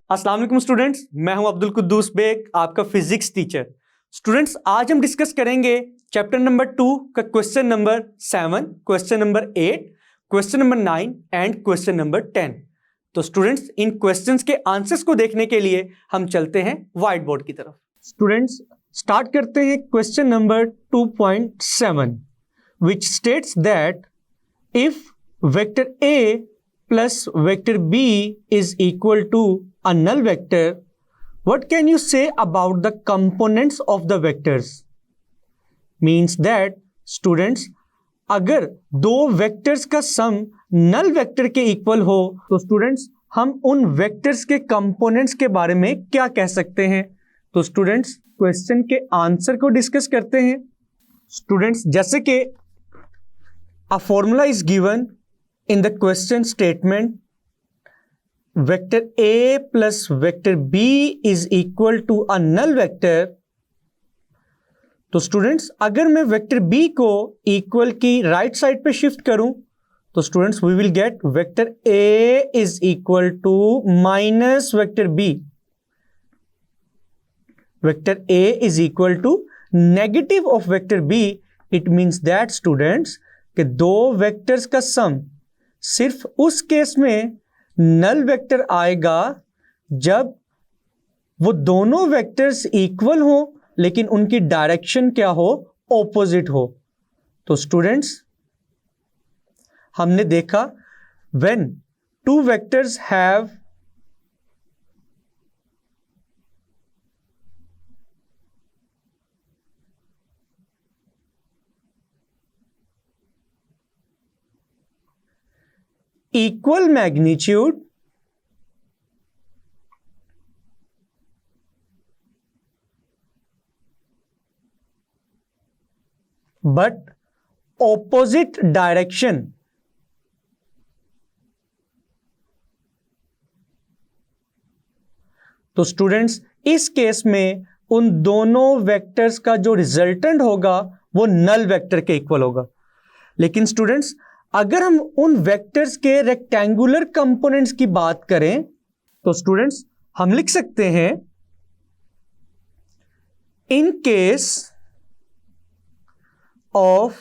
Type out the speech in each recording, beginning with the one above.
अस्सलाम वालेकुम स्टूडेंट्स, मैं हूं अब्दुल कुद्दूस बेग, आपका फिजिक्स टीचर। स्टूडेंट्स, आज हम डिस्कस करेंगे चैप्टर नंबर 2 का question number 7, question number 8, question number 9 and question number 10। तो स्टूडेंट्स, इन क्वेश्चंस के आंसर्स को देखने के लिए हम चलते हैं व्हाइट बोर्ड की तरफ। स्टूडेंट्स, स्टार्ट करते हैं question number 2.7, which states that if vector A plus vector B is equal to a null vector, what can you say about the components of the vectors? Means that students, अगर दो vectors का सम null vector के equal हो तो students हम उन vectors के components के बारे में क्या कह सकते हैं। तो स्टूडेंट्स, क्वेश्चन के आंसर को डिस्कस करते हैं। स्टूडेंट्स, जैसे कि a formula is given in the question statement, vector A plus vector B is equal to a null vector। तो स्टूडेंट्स, अगर मैं वेक्टर B को इक्वल की राइट साइड पे शिफ्ट करूं तो students we will get vector A is equal to minus vector B। Vector A is equal to negative of vector B। It means that students कि दो vectors का सम सिर्फ उस केस में नल वेक्टर आएगा जब वो दोनों वेक्टर्स इक्वल हो लेकिन उनकी डायरेक्शन क्या हो, ऑपोजिट हो। तो स्टूडेंट्स, हमने देखा when two vectors have equal magnitude but opposite direction, तो स्टूडेंट्स इस केस में उन दोनों वेक्टर्स का जो रिजल्टेंट होगा वो नल वेक्टर के इक्वल होगा। लेकिन स्टूडेंट्स, अगर हम उन वेक्टर्स के रेक्टेंगुलर कंपोनेंट्स की बात करें तो स्टूडेंट्स हम लिख सकते हैं in case of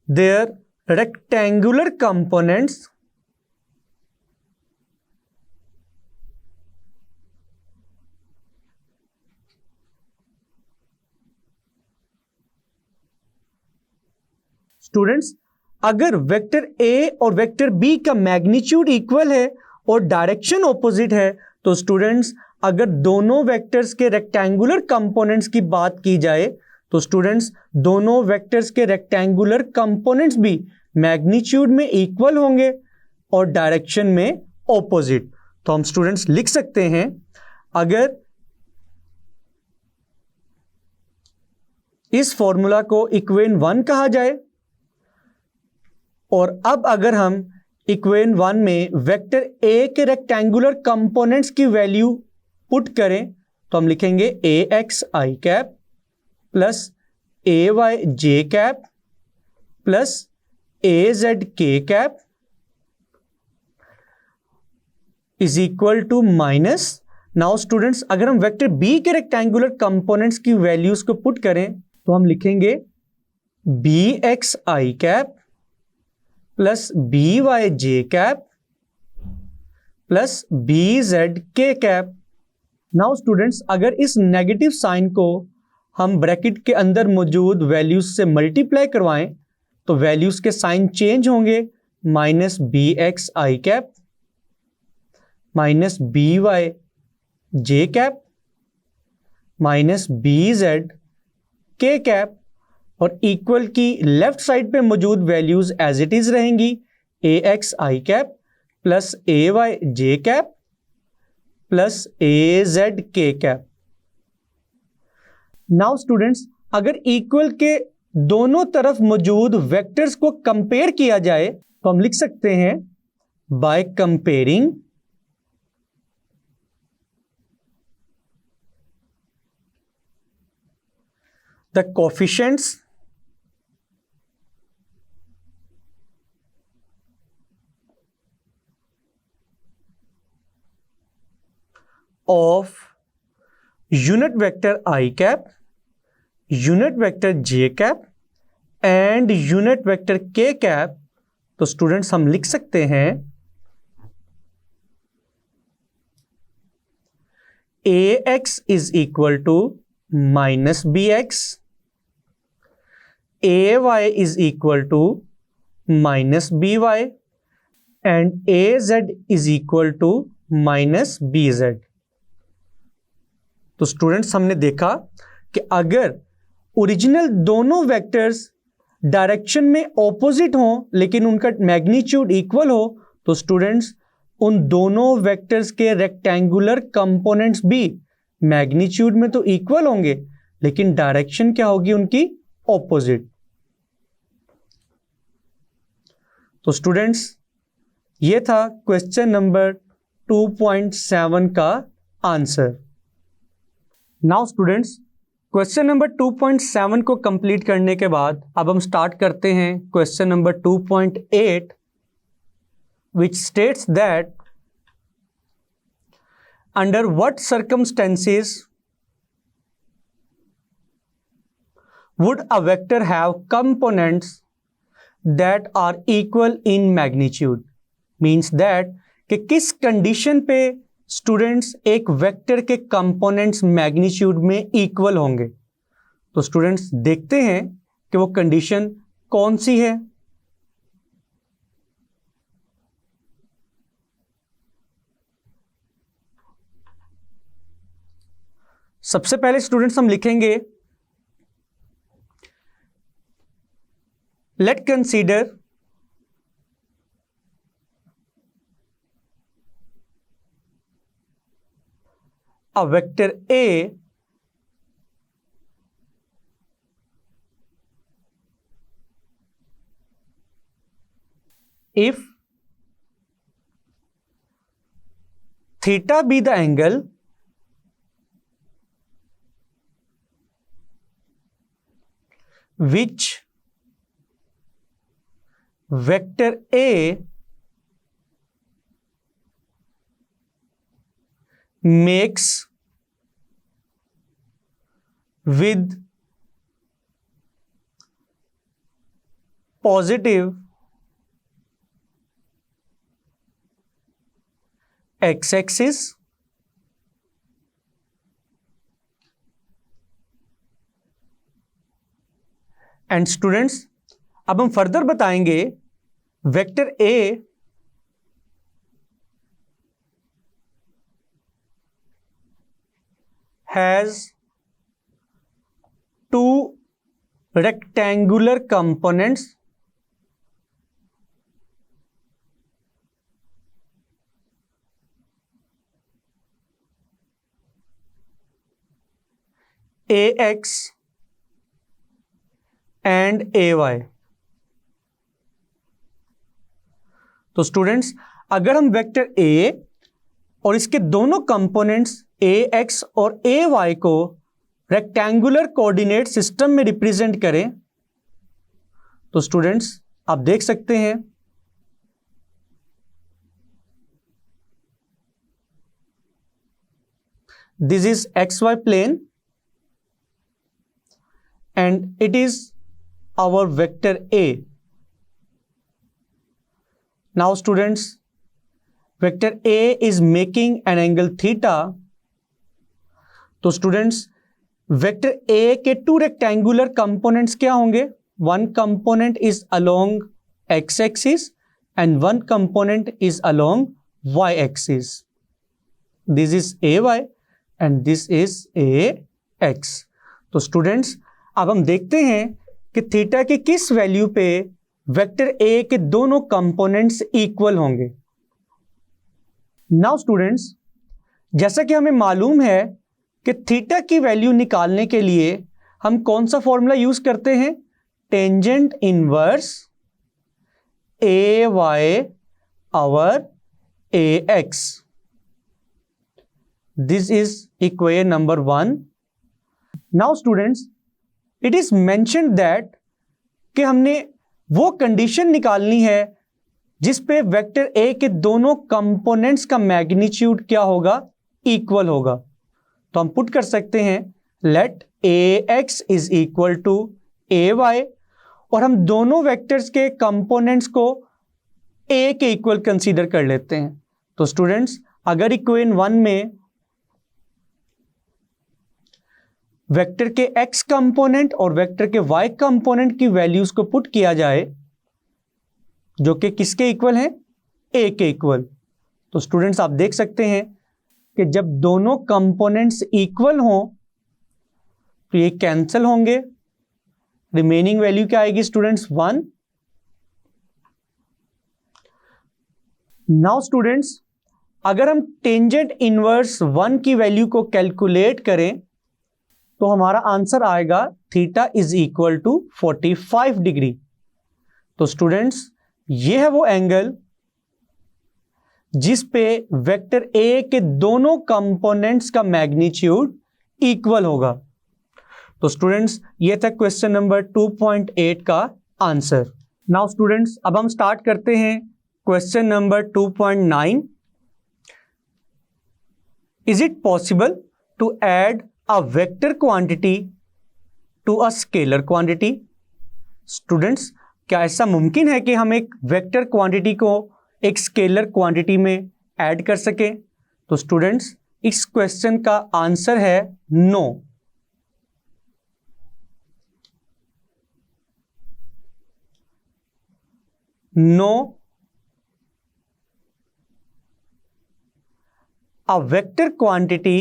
their rectangular components students, अगर वेक्टर ए और वेक्टर बी का मैग्नीट्यूड इक्वल है और डायरेक्शन ऑपोजिट है तो स्टूडेंट्स अगर दोनों वेक्टर्स के रेक्टेंगुलर कंपोनेंट्स की बात की जाए तो स्टूडेंट्स दोनों वेक्टर्स के रेक्टेंगुलर कंपोनेंट्स भी मैग्नीट्यूड में इक्वल होंगे और डायरेक्शन में ऑपोजिट। तो हम स्टूडेंट्स लिख सकते हैं, अगर इस फॉर्मूला को इक्वेशन 1 कहा जाए और अब अगर हम इक्वेशन 1 में वेक्टर ए के रेक्टेंगुलर कंपोनेंट्स की वैल्यू पुट करें तो हम लिखेंगे A x i cap plus A y j cap plus A z k cap is equal to minus. Now students, अगर हम वेक्टर बी के रेक्टेंगुलर कंपोनेंट्स की वैल्यूज को पुट करें तो हम लिखेंगे B x i cap plus B y j cap plus B z k cap. Now students, अगर इस नेगेटिव साइन को हम ब्रैकेट के अंदर मौजूद वैल्यूज से मल्टीप्लाई करवाएं तो वैल्यूज के साइन चेंज होंगे, minus B x i cap minus B y j cap minus B z k cap और इक्वल की लेफ्ट साइड पे मौजूद वैल्यूज एज इट इज रहेंगी, ए x i cap plus A y j cap plus A z k cap. Now students, अगर equal के दोनों तरफ मौजूद वेक्टर्स को कंपेयर किया जाए तो हम लिख सकते हैं by comparing the coefficients of unit vector i cap, unit vector j cap and unit vector k cap, तो स्टूडेंट्स हम लिख सकते हैं ax is equal to minus B x, ay is equal to minus B y and az is equal to minus B z. तो students हमने देखा कि अगर ओरिजिनल दोनों वेक्टर्स डायरेक्शन में ऑपोजिट हो लेकिन उनका मैग्नीट्यूड इक्वल हो, तो स्टूडेंट्स उन दोनों वेक्टर्स के रेक्टेंगुलर कंपोनेंट्स भी मैग्नीट्यूड में तो इक्वल होंगे लेकिन डायरेक्शन क्या होगी उनकी ऑपोजिट। तो स्टूडेंट्स ये था क्वेश्चन नंबर 2.7 का answer. Now students question number 2.7 को कंप्लीट करने के बाद अब हम स्टार्ट करते हैं question number 2.8 which states that under what circumstances would a vector have components that are equal in magnitude, means that कि किस कंडीशन पे स्टूडेंट्स एक वेक्टर के कंपोनेंट्स मैग्नीट्यूड में इक्वल होंगे। तो स्टूडेंट्स देखते हैं कि वो कंडीशन कौन सी है। सबसे पहले स्टूडेंट्स हम लिखेंगे late consider a vector A if theta be the angle which vector A makes with positive x-axis and students अब हम फर्दर बताएंगे vector A has two rectangular components ax and ay। तो स्टूडेंट्स अगर हम vector a और इसके दोनों components ax और ay को रेक्टेंगुलर कोऑर्डिनेट सिस्टम में रिप्रेजेंट करें तो स्टूडेंट्स आप देख सकते हैं this is XY plane and it is our vector A। Now students, vector A is making an angle theta। तो students, vector A के two rectangular components क्या होंगे? One component is along x-axis and one component is along y-axis। This is AY and this is AX। तो students, अब हम देखते हैं कि थीटा की किस वैल्यू पे वेक्टर ए के दोनों कंपोनेंट्स इक्वल होंगे। नाउ स्टूडेंट्स जैसा कि हमें मालूम है कि थीटा की वैल्यू निकालने के लिए हम कौन सा फॉर्मूला यूज करते हैं? Tangent inverse A y over A x. This is equation number 1। Now students it is mentioned that कि हमने वो कंडीशन निकालनी है जिस पे वेक्टर ए के दोनों कंपोनेंट्स का मैग्नीट्यूड क्या होगा? इक्वल होगा। तो हम पुट कर सकते हैं let ax is equal to ay, और हम दोनों वेक्टर्स के कंपोनेंट्स को a के इक्वल कंसीडर कर लेते हैं। तो स्टूडेंट्स, अगर इक्वेशन 1 में वेक्टर के x कंपोनेंट और वेक्टर के y कंपोनेंट की वैल्यूज को पुट किया जाए, जो कि किसके इक्वल है, a के इक्वल, तो स्टूडेंट्स आप देख सकते हैं कि जब दोनों कंपोनेंट्स इक्वल हों तो ये कैंसिल होंगे। रिमेनिंग वैल्यू क्या आएगी स्टूडेंट्स, 1। नाउ स्टूडेंट्स, अगर हम टेंजेंट इनवर्स 1 की वैल्यू को कैलकुलेट करें तो हमारा आंसर आएगा theta is equal to 45 degree. तो स्टूडेंट्स, ये है वो एंगल जिस पे वेक्टर ए के दोनों कंपोनेंट्स का मैग्नीट्यूड इक्वल होगा। तो स्टूडेंट्स, ये था क्वेश्चन नंबर 2.8 का आंसर। नाउ स्टूडेंट्स, अब हम स्टार्ट करते हैं question number 2.9। Is it possible to add a vector quantity to a scalar quantity? Students, क्या ऐसा मुमकिन है कि हम एक वेक्टर क्वांटिटी को एक स्केलर क्वांटिटी में ऐड कर सकें? तो स्टूडेंट्स, इस क्वेश्चन का आंसर है no. No, a vector quantity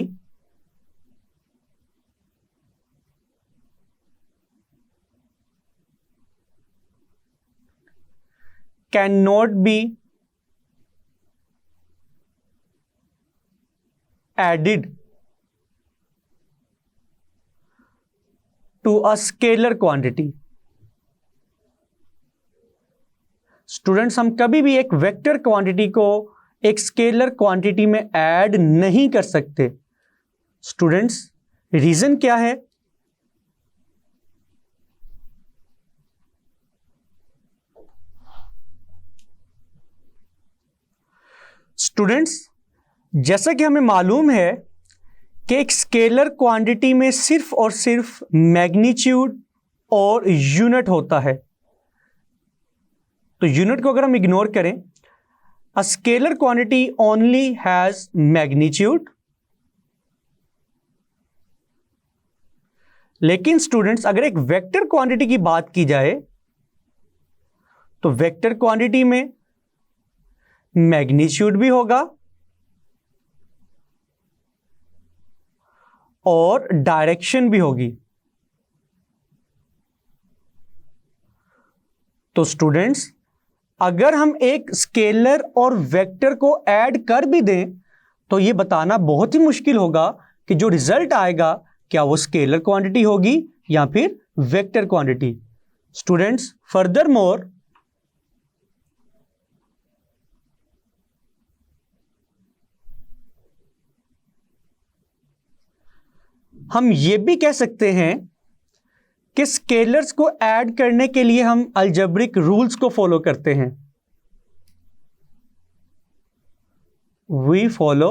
cannot be added to a scalar quantity। Students, हम कभी भी एक वेक्टर क्वांटिटी को एक स्केलर क्वांटिटी में ऐड नहीं कर सकते। स्टूडेंट्स, रीजन क्या है? स्टूडेंट्स, जैसा कि हमें मालूम है कि एक स्केलर क्वांटिटी में सिर्फ और सिर्फ मैग्नीट्यूड और यूनिट होता है। तो यूनिट को अगर हम इग्नोर करें, अ scalar quantity only has magnitude. लेकिन स्टूडेंट्स, अगर एक वेक्टर क्वांटिटी की बात की जाए तो वेक्टर क्वांटिटी में मैग्नीट्यूड भी होगा और डायरेक्शन भी होगी। तो स्टूडेंट्स, अगर हम एक स्केलर और वेक्टर को ऐड कर भी दें तो यह बताना बहुत ही मुश्किल होगा कि जो रिजल्ट आएगा क्या वो स्केलर क्वांटिटी होगी या फिर vector quantity. Students, further more हम ये भी कह सकते हैं कि स्केलर्स को ऐड करने के लिए हम अलजेब्रिक रूल्स को फॉलो करते हैं। We follow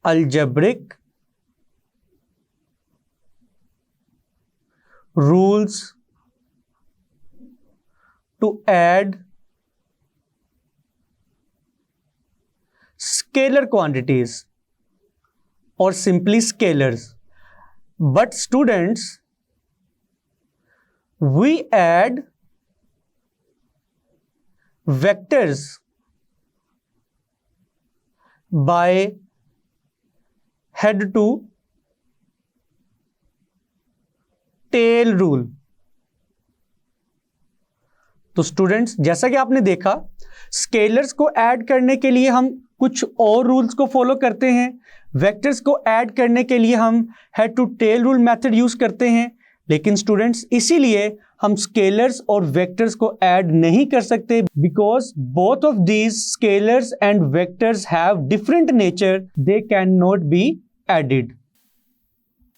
algebraic rules to add scalar quantities or simply scalars. But students, we add vectors by head to tail rule। तो स्टूडेंट्स, जैसा कि आपने देखा, स्केलर्स को ऐड करने के लिए हम कुछ और रूल्स को फॉलो करते हैं, वेक्टर्स को ऐड करने के लिए हम head to tail rule method use करते हैं। लेकिन स्टूडेंट्स, इसीलिए हम स्केलर्स और वेक्टर्स को ऐड नहीं कर सकते, because both of these scalars and vectors have different nature, they can not be added.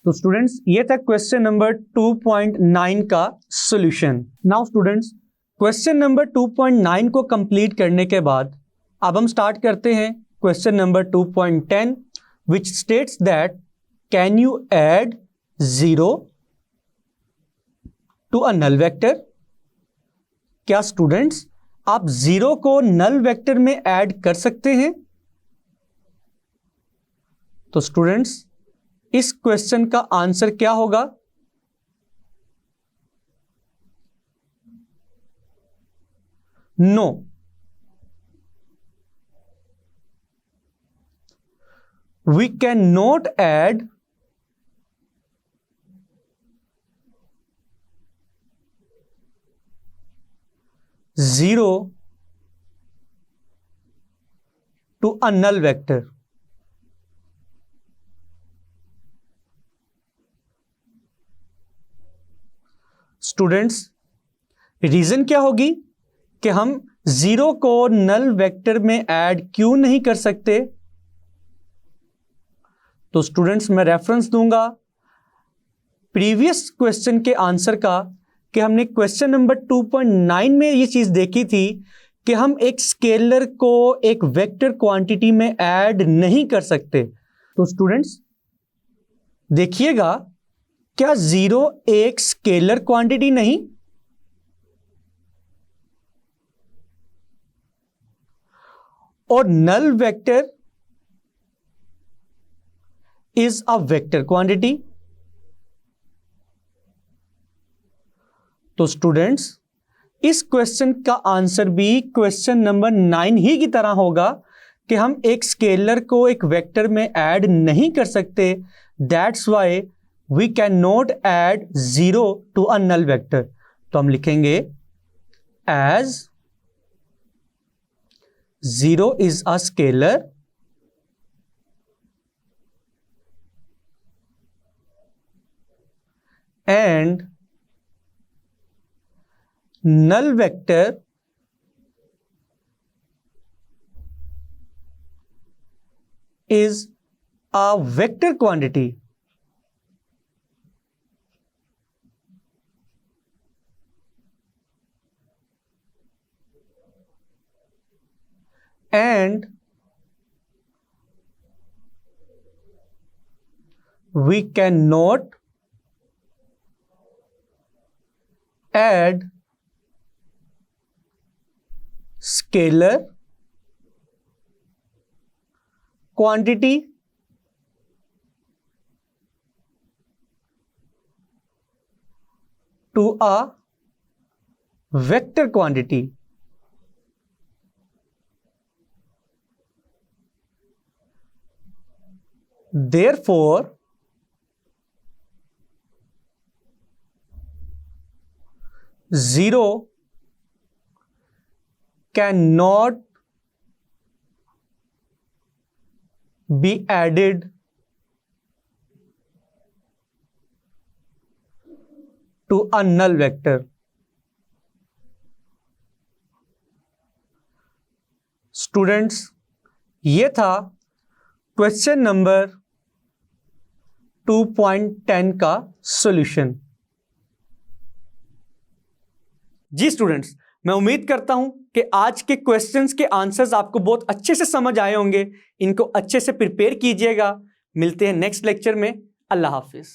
तो स्टूडेंट्स, ये था क्वेश्चन नंबर 2.9 का solution. Now students, question number 2.9 को कंप्लीट करने के बाद अब हम स्टार्ट करते हैं question number 2.10 which states that can you add 0 to a null vector. क्या स्टूडेंट्स आप 0 को नल वेक्टर में ऐड कर सकते हैं? तो स्टूडेंट्स इस क्वेश्चन का आंसर क्या होगा? No. We can not add zero to a null vector। Students reason क्या होगी कि हम 0 को नल वेक्टर में ऐड क्यों नहीं कर सकते? तो स्टूडेंट्स मैं रेफरेंस दूंगा प्रीवियस क्वेश्चन के आंसर का कि हमने क्वेश्चन नंबर 2.9 में ये चीज देखी थी कि हम एक स्केलर को एक वेक्टर क्वांटिटी में ऐड नहीं कर सकते। तो स्टूडेंट्स देखिएगा, क्या 0 एक स्केलर क्वांटिटी नहीं? और null vector is a vector quantity. तो स्टूडेंट्स इस क्वेश्चन का आंसर भी क्वेश्चन नंबर 9 ही की तरह होगा कि हम एक स्केलर को एक वेक्टर में ऐड नहीं कर सकते। That's why we can not add 0 to a null vector. तो हम लिखेंगे as 0 is a scalar and null vector is a vector quantity and we cannot add scalar quantity to a vector quantity। Therefore zero cannot be added to a null vector। Students ये था question number 2.10 का solution. जी students, मैं उम्मीद करता हूं कि आज के क्वेश्चंस के आंसर्स आपको बहुत अच्छे से समझ आए होंगे। इनको अच्छे से प्रिपेयर कीजिएगा। मिलते हैं नेक्स्ट लेक्चर में। अल्लाह हाफिज।